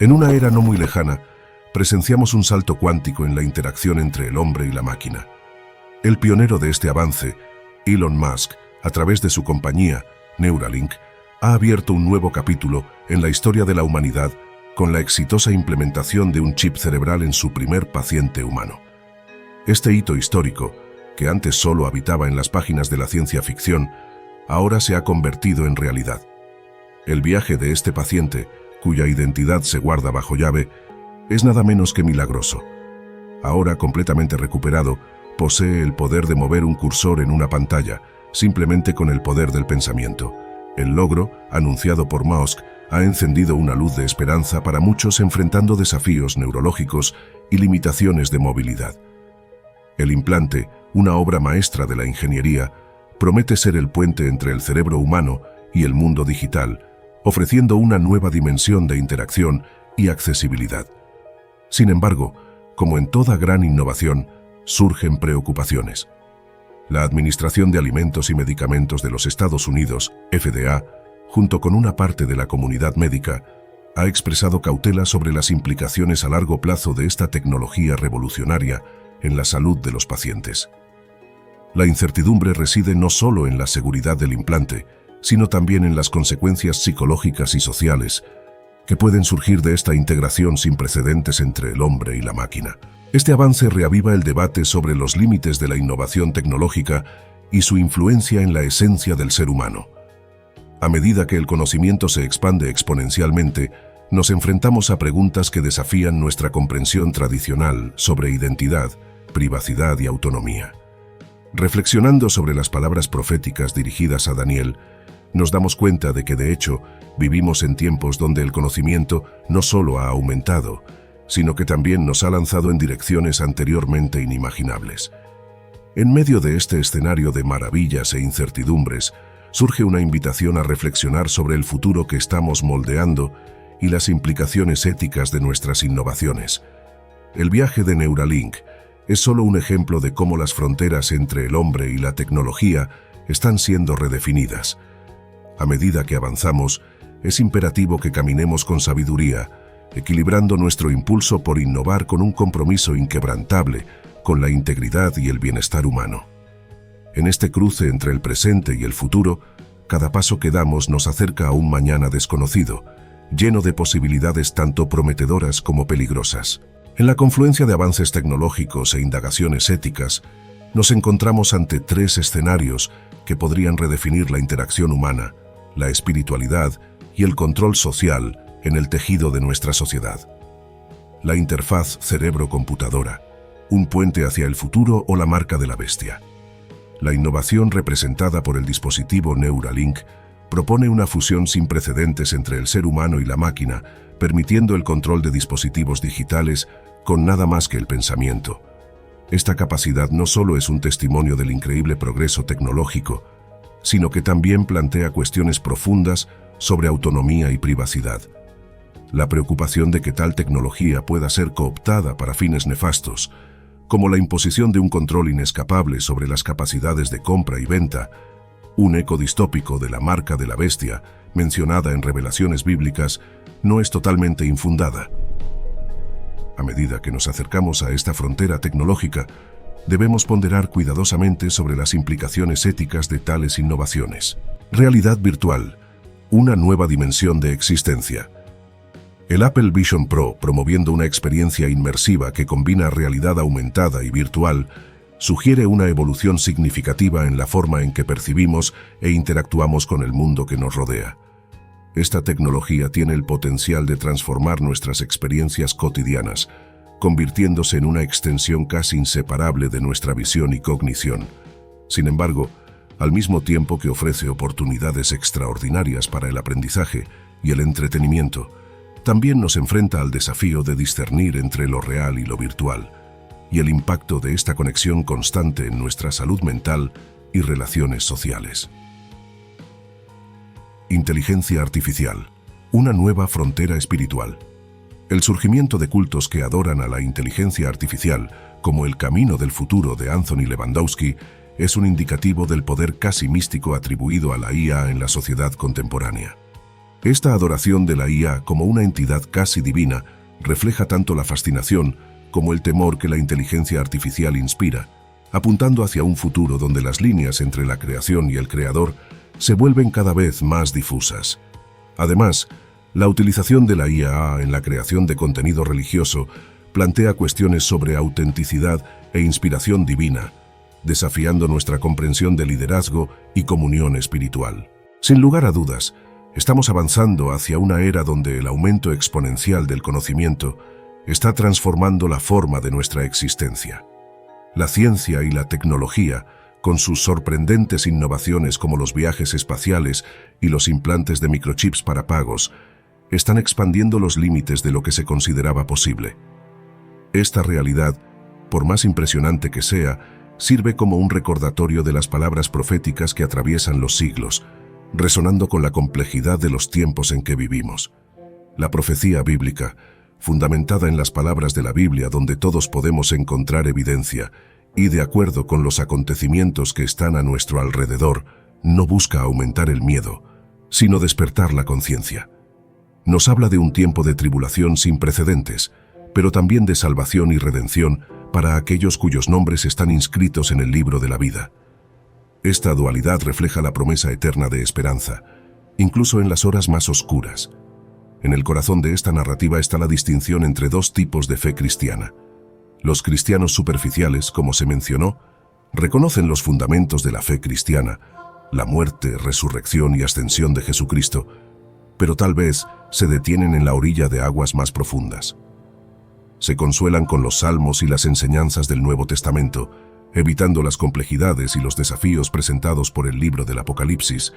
En una era no muy lejana, presenciamos un salto cuántico en la interacción entre el hombre y la máquina. El pionero de este avance, Elon Musk, a través de su compañía, Neuralink, ha abierto un nuevo capítulo en la historia de la humanidad con la exitosa implementación de un chip cerebral en su primer paciente humano. Este hito histórico, que antes solo habitaba en las páginas de la ciencia ficción, ahora se ha convertido en realidad. El viaje de este paciente, cuya identidad se guarda bajo llave, es nada menos que milagroso. Ahora completamente recuperado, posee el poder de mover un cursor en una pantalla, simplemente con el poder del pensamiento. El logro, anunciado por Musk, ha encendido una luz de esperanza para muchos enfrentando desafíos neurológicos y limitaciones de movilidad. El implante, una obra maestra de la ingeniería, promete ser el puente entre el cerebro humano y el mundo digital, ofreciendo una nueva dimensión de interacción y accesibilidad. Sin embargo, como en toda gran innovación, surgen preocupaciones. La Administración de Alimentos y Medicamentos de los Estados Unidos, FDA, junto con una parte de la comunidad médica, ha expresado cautela sobre las implicaciones a largo plazo de esta tecnología revolucionaria en la salud de los pacientes. La incertidumbre reside no solo en la seguridad del implante, sino también en las consecuencias psicológicas y sociales que pueden surgir de esta integración sin precedentes entre el hombre y la máquina. Este avance reaviva el debate sobre los límites de la innovación tecnológica y su influencia en la esencia del ser humano. A medida que el conocimiento se expande exponencialmente, nos enfrentamos a preguntas que desafían nuestra comprensión tradicional sobre identidad, privacidad y autonomía. Reflexionando sobre las palabras proféticas dirigidas a Daniel, nos damos cuenta de que, de hecho, vivimos en tiempos donde el conocimiento no solo ha aumentado, sino que también nos ha lanzado en direcciones anteriormente inimaginables. En medio de este escenario de maravillas e incertidumbres, surge una invitación a reflexionar sobre el futuro que estamos moldeando y las implicaciones éticas de nuestras innovaciones. El viaje de Neuralink es solo un ejemplo de cómo las fronteras entre el hombre y la tecnología están siendo redefinidas. A medida que avanzamos, es imperativo que caminemos con sabiduría, equilibrando nuestro impulso por innovar con un compromiso inquebrantable con la integridad y el bienestar humano. En este cruce entre el presente y el futuro, cada paso que damos nos acerca a un mañana desconocido, lleno de posibilidades tanto prometedoras como peligrosas. En la confluencia de avances tecnológicos e indagaciones éticas, nos encontramos ante tres escenarios que podrían redefinir la interacción humana, la espiritualidad y el control social en el tejido de nuestra sociedad. La interfaz cerebro-computadora, un puente hacia el futuro o la marca de la bestia. La innovación representada por el dispositivo Neuralink propone una fusión sin precedentes entre el ser humano y la máquina, permitiendo el control de dispositivos digitales con nada más que el pensamiento. Esta capacidad no solo es un testimonio del increíble progreso tecnológico, sino que también plantea cuestiones profundas sobre autonomía y privacidad. La preocupación de que tal tecnología pueda ser cooptada para fines nefastos, como la imposición de un control inescapable sobre las capacidades de compra y venta, un eco distópico de la marca de la bestia, mencionada en revelaciones bíblicas, no es totalmente infundada. A medida que nos acercamos a esta frontera tecnológica, debemos ponderar cuidadosamente sobre las implicaciones éticas de tales innovaciones. Realidad virtual, una nueva dimensión de existencia. El Apple Vision Pro, promoviendo una experiencia inmersiva que combina realidad aumentada y virtual, sugiere una evolución significativa en la forma en que percibimos e interactuamos con el mundo que nos rodea. Esta tecnología tiene el potencial de transformar nuestras experiencias cotidianas, convirtiéndose en una extensión casi inseparable de nuestra visión y cognición. Sin embargo, al mismo tiempo que ofrece oportunidades extraordinarias para el aprendizaje y el entretenimiento, también nos enfrenta al desafío de discernir entre lo real y lo virtual, y el impacto de esta conexión constante en nuestra salud mental y relaciones sociales. Inteligencia artificial, una nueva frontera espiritual. El surgimiento de cultos que adoran a la inteligencia artificial, como el camino del futuro de Anthony Lewandowski, es un indicativo del poder casi místico atribuido a la IA en la sociedad contemporánea. Esta adoración de la IA como una entidad casi divina refleja tanto la fascinación como el temor que la inteligencia artificial inspira, apuntando hacia un futuro donde las líneas entre la creación y el creador se vuelven cada vez más difusas. Además, la utilización de la IA en la creación de contenido religioso plantea cuestiones sobre autenticidad e inspiración divina, desafiando nuestra comprensión de liderazgo y comunión espiritual. Sin lugar a dudas, estamos avanzando hacia una era donde el aumento exponencial del conocimiento está transformando la forma de nuestra existencia. La ciencia y la tecnología, con sus sorprendentes innovaciones como los viajes espaciales y los implantes de microchips para pagos, están expandiendo los límites de lo que se consideraba posible. Esta realidad, por más impresionante que sea, sirve como un recordatorio de las palabras proféticas que atraviesan los siglos, resonando con la complejidad de los tiempos en que vivimos. La profecía bíblica, fundamentada en las palabras de la Biblia donde todos podemos encontrar evidencia, y de acuerdo con los acontecimientos que están a nuestro alrededor, no busca aumentar el miedo, sino despertar la conciencia. Nos habla de un tiempo de tribulación sin precedentes, pero también de salvación y redención para aquellos cuyos nombres están inscritos en el libro de la vida. Esta dualidad refleja la promesa eterna de esperanza, incluso en las horas más oscuras. En el corazón de esta narrativa está la distinción entre dos tipos de fe cristiana. Los cristianos superficiales, como se mencionó, reconocen los fundamentos de la fe cristiana, la muerte, resurrección y ascensión de Jesucristo, pero tal vez se detienen en la orilla de aguas más profundas. Se consuelan con los salmos y las enseñanzas del Nuevo Testamento, evitando las complejidades y los desafíos presentados por el libro del Apocalipsis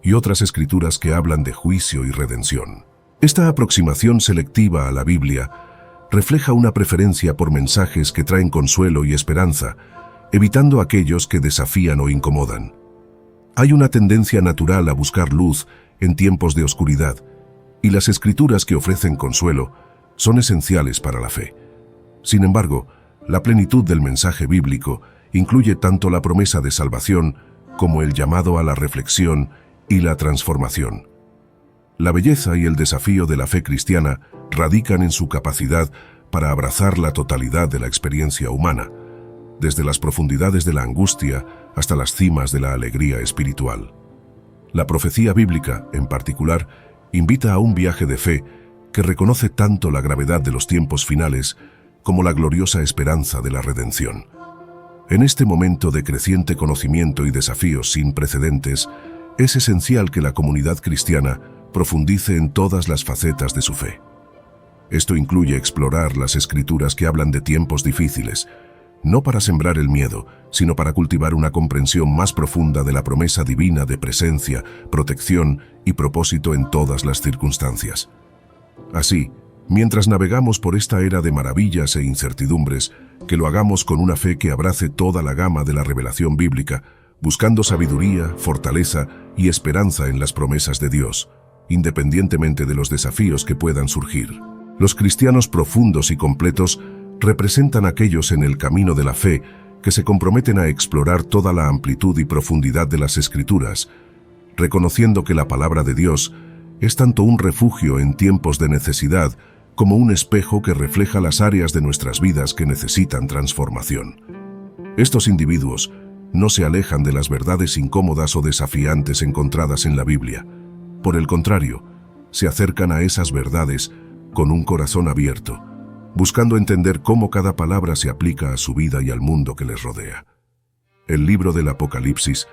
y otras escrituras que hablan de juicio y redención. Esta aproximación selectiva a la Biblia refleja una preferencia por mensajes que traen consuelo y esperanza, evitando aquellos que desafían o incomodan. Hay una tendencia natural a buscar luz en tiempos de oscuridad, y las escrituras que ofrecen consuelo son esenciales para la fe. Sin embargo, la plenitud del mensaje bíblico incluye tanto la promesa de salvación como el llamado a la reflexión y la transformación. La belleza y el desafío de la fe cristiana radican en su capacidad para abrazar la totalidad de la experiencia humana, desde las profundidades de la angustia hasta las cimas de la alegría espiritual. La profecía bíblica, en particular, invita a un viaje de fe que reconoce tanto la gravedad de los tiempos finales como la gloriosa esperanza de la redención. En este momento de creciente conocimiento y desafíos sin precedentes, es esencial que la comunidad cristiana profundice en todas las facetas de su fe. Esto incluye explorar las escrituras que hablan de tiempos difíciles, no para sembrar el miedo, sino para cultivar una comprensión más profunda de la promesa divina de presencia, protección y propósito en todas las circunstancias. Así, mientras navegamos por esta era de maravillas e incertidumbres, que lo hagamos con una fe que abrace toda la gama de la revelación bíblica, buscando sabiduría, fortaleza y esperanza en las promesas de Dios, independientemente de los desafíos que puedan surgir. Los cristianos profundos y completos representan aquellos en el camino de la fe que se comprometen a explorar toda la amplitud y profundidad de las Escrituras, reconociendo que la palabra de Dios es tanto un refugio en tiempos de necesidad como un espejo que refleja las áreas de nuestras vidas que necesitan transformación. Estos individuos no se alejan de las verdades incómodas o desafiantes encontradas en la Biblia. Por el contrario, se acercan a esas verdades con un corazón abierto, buscando entender cómo cada palabra se aplica a su vida y al mundo que les rodea. El libro del Apocalipsis,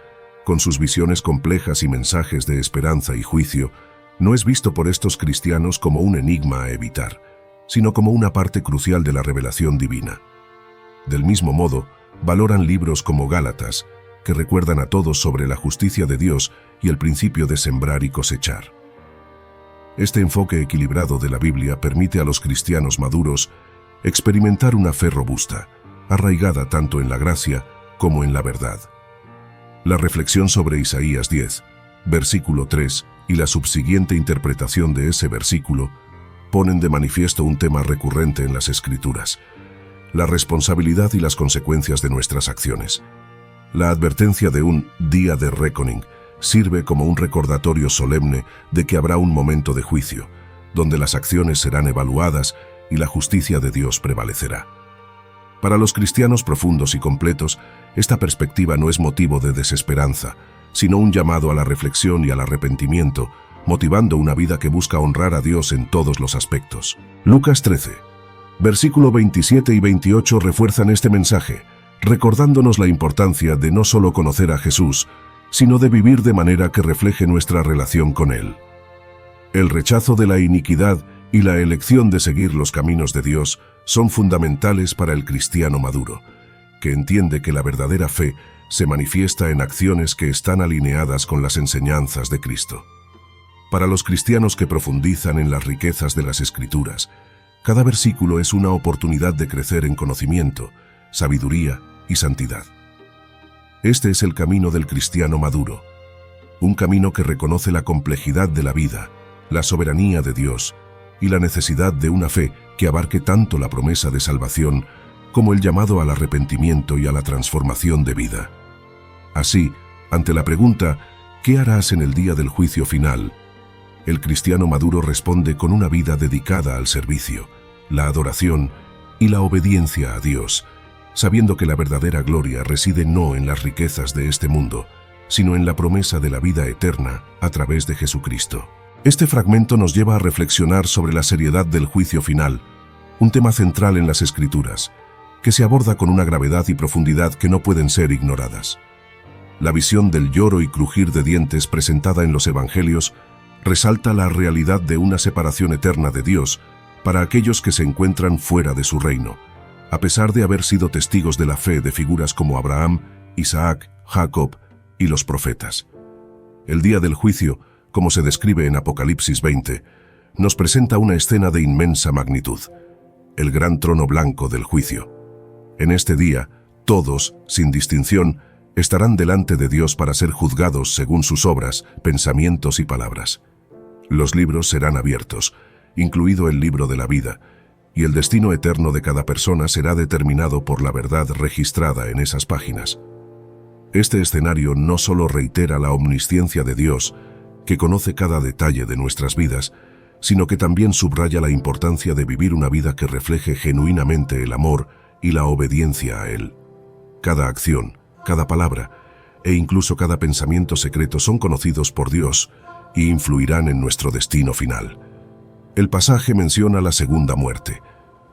con sus visiones complejas y mensajes de esperanza y juicio, no es visto por estos cristianos como un enigma a evitar, sino como una parte crucial de la revelación divina. Del mismo modo, valoran libros como Gálatas, que recuerdan a todos sobre la justicia de Dios y el principio de sembrar y cosechar. Este enfoque equilibrado de la Biblia permite a los cristianos maduros experimentar una fe robusta, arraigada tanto en la gracia como en la verdad. La reflexión sobre Isaías 10, versículo 3, y la subsiguiente interpretación de ese versículo ponen de manifiesto un tema recurrente en las Escrituras: la responsabilidad y las consecuencias de nuestras acciones. La advertencia de un día de reckoning sirve como un recordatorio solemne de que habrá un momento de juicio, donde las acciones serán evaluadas y la justicia de Dios prevalecerá. Para los cristianos profundos y completos, esta perspectiva no es motivo de desesperanza, sino un llamado a la reflexión y al arrepentimiento, motivando una vida que busca honrar a Dios en todos los aspectos. Lucas 13, versículo 27 y 28 refuerzan este mensaje, recordándonos la importancia de no solo conocer a Jesús, sino de vivir de manera que refleje nuestra relación con Él. El rechazo de la iniquidad y la elección de seguir los caminos de Dios son fundamentales para el cristiano maduro, que entiende que la verdadera fe se manifiesta en acciones que están alineadas con las enseñanzas de Cristo. Para los cristianos que profundizan en las riquezas de las Escrituras, cada versículo es una oportunidad de crecer en conocimiento, sabiduría y santidad. Este es el camino del cristiano maduro, un camino que reconoce la complejidad de la vida, la soberanía de Dios y la necesidad de una fe que abarque tanto la promesa de salvación como el llamado al arrepentimiento y a la transformación de vida. Así, ante la pregunta, ¿qué harás en el día del juicio final?, el cristiano maduro responde con una vida dedicada al servicio, la adoración y la obediencia a Dios, sabiendo que la verdadera gloria reside no en las riquezas de este mundo, sino en la promesa de la vida eterna a través de Jesucristo. Este fragmento nos lleva a reflexionar sobre la seriedad del juicio final, un tema central en las Escrituras, que se aborda con una gravedad y profundidad que no pueden ser ignoradas. La visión del lloro y crujir de dientes presentada en los Evangelios resalta la realidad de una separación eterna de Dios para aquellos que se encuentran fuera de su reino, a pesar de haber sido testigos de la fe de figuras como Abraham, Isaac, Jacob y los profetas. El día del juicio, como se describe en Apocalipsis 20, nos presenta una escena de inmensa magnitud, el gran trono blanco del juicio. En este día, todos, sin distinción, estarán delante de Dios para ser juzgados según sus obras, pensamientos y palabras. Los libros serán abiertos, incluido el libro de la vida, y el destino eterno de cada persona será determinado por la verdad registrada en esas páginas. Este escenario no solo reitera la omnisciencia de Dios, que conoce cada detalle de nuestras vidas, sino que también subraya la importancia de vivir una vida que refleje genuinamente el amor y la obediencia a Él. Cada acción, cada palabra e incluso cada pensamiento secreto son conocidos por Dios y influirán en nuestro destino final. El pasaje menciona la segunda muerte,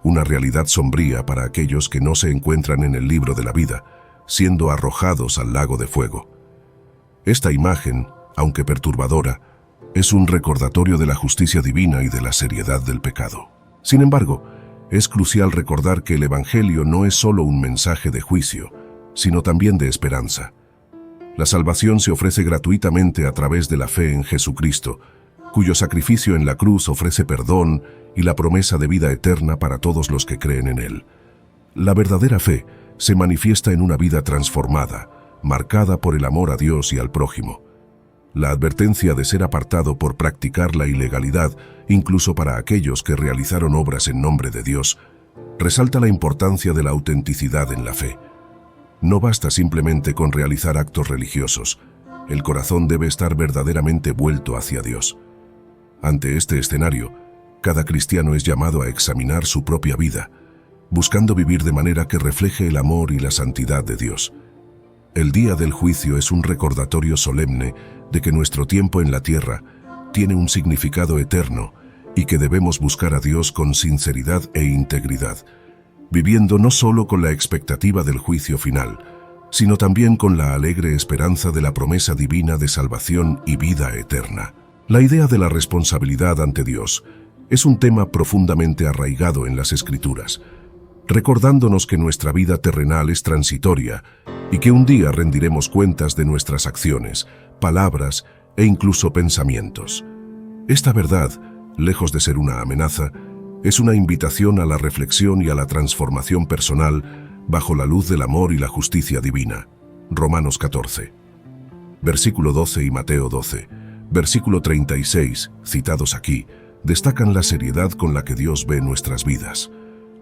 una realidad sombría para aquellos que no se encuentran en el libro de la vida, siendo arrojados al lago de fuego. Esta imagen, aunque perturbadora, es un recordatorio de la justicia divina y de la seriedad del pecado. Sin embargo, es crucial recordar que el Evangelio no es solo un mensaje de juicio, sino también de esperanza. La salvación se ofrece gratuitamente a través de la fe en Jesucristo, cuyo sacrificio en la cruz ofrece perdón y la promesa de vida eterna para todos los que creen en Él. La verdadera fe se manifiesta en una vida transformada, marcada por el amor a Dios y al prójimo. La advertencia de ser apartado por practicar la ilegalidad, incluso para aquellos que realizaron obras en nombre de Dios, resalta la importancia de la autenticidad en la fe. No basta simplemente con realizar actos religiosos. El corazón debe estar verdaderamente vuelto hacia Dios. Ante este escenario, cada cristiano es llamado a examinar su propia vida, buscando vivir de manera que refleje el amor y la santidad de Dios. El día del juicio es un recordatorio solemne de que nuestro tiempo en la tierra tiene un significado eterno y que debemos buscar a Dios con sinceridad e integridad, viviendo no solo con la expectativa del juicio final, sino también con la alegre esperanza de la promesa divina de salvación y vida eterna. La idea de la responsabilidad ante Dios es un tema profundamente arraigado en las Escrituras, recordándonos que nuestra vida terrenal es transitoria y que un día rendiremos cuentas de nuestras acciones, palabras e incluso pensamientos. Esta verdad, lejos de ser una amenaza, es una invitación a la reflexión y a la transformación personal bajo la luz del amor y la justicia divina. Romanos 14, versículo 12 y Mateo 12, versículo 36, citados aquí, destacan la seriedad con la que Dios ve nuestras vidas.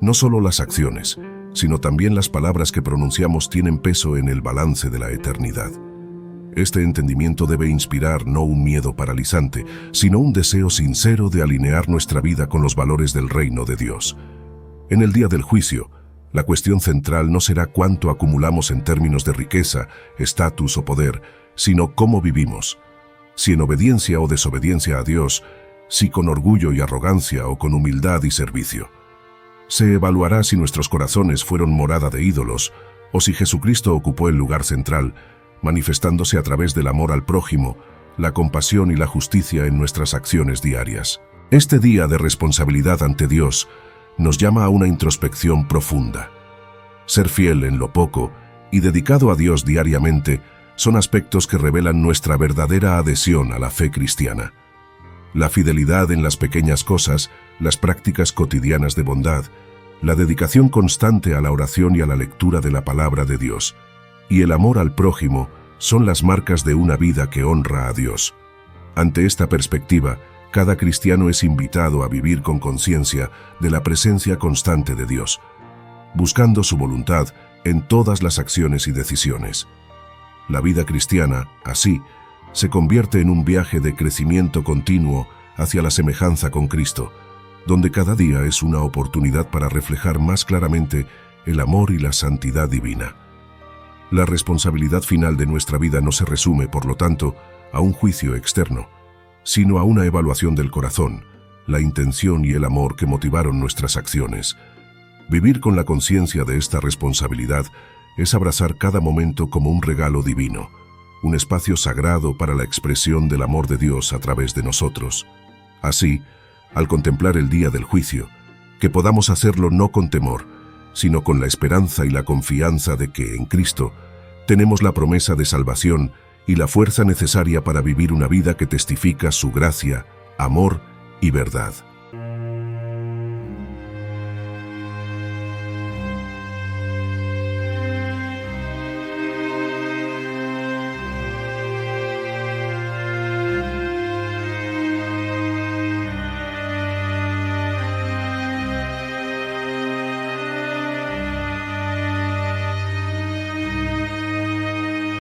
No solo las acciones, sino también las palabras que pronunciamos tienen peso en el balance de la eternidad. Este entendimiento debe inspirar no un miedo paralizante, sino un deseo sincero de alinear nuestra vida con los valores del reino de Dios. En el día del juicio, la cuestión central no será cuánto acumulamos en términos de riqueza, estatus o poder, sino cómo vivimos. Si en obediencia o desobediencia a Dios, si con orgullo y arrogancia o con humildad y servicio. Se evaluará si nuestros corazones fueron morada de ídolos o si Jesucristo ocupó el lugar central, manifestándose a través del amor al prójimo, la compasión y la justicia en nuestras acciones diarias. Este día de responsabilidad ante Dios nos llama a una introspección profunda. Ser fiel en lo poco y dedicado a Dios diariamente son aspectos que revelan nuestra verdadera adhesión a la fe cristiana. La fidelidad en las pequeñas cosas, las prácticas cotidianas de bondad, la dedicación constante a la oración y a la lectura de la palabra de Dios, y el amor al prójimo son las marcas de una vida que honra a Dios. Ante esta perspectiva, cada cristiano es invitado a vivir con conciencia de la presencia constante de Dios, buscando su voluntad en todas las acciones y decisiones. La vida cristiana, así, se convierte en un viaje de crecimiento continuo hacia la semejanza con Cristo, donde cada día es una oportunidad para reflejar más claramente el amor y la santidad divina. La responsabilidad final de nuestra vida no se resume, por lo tanto, a un juicio externo, sino a una evaluación del corazón, la intención y el amor que motivaron nuestras acciones. Vivir con la conciencia de esta responsabilidad es abrazar cada momento como un regalo divino, un espacio sagrado para la expresión del amor de Dios a través de nosotros. Así, al contemplar el día del juicio, que podamos hacerlo no con temor, sino con la esperanza y la confianza de que en Cristo tenemos la promesa de salvación y la fuerza necesaria para vivir una vida que testifica su gracia, amor y verdad.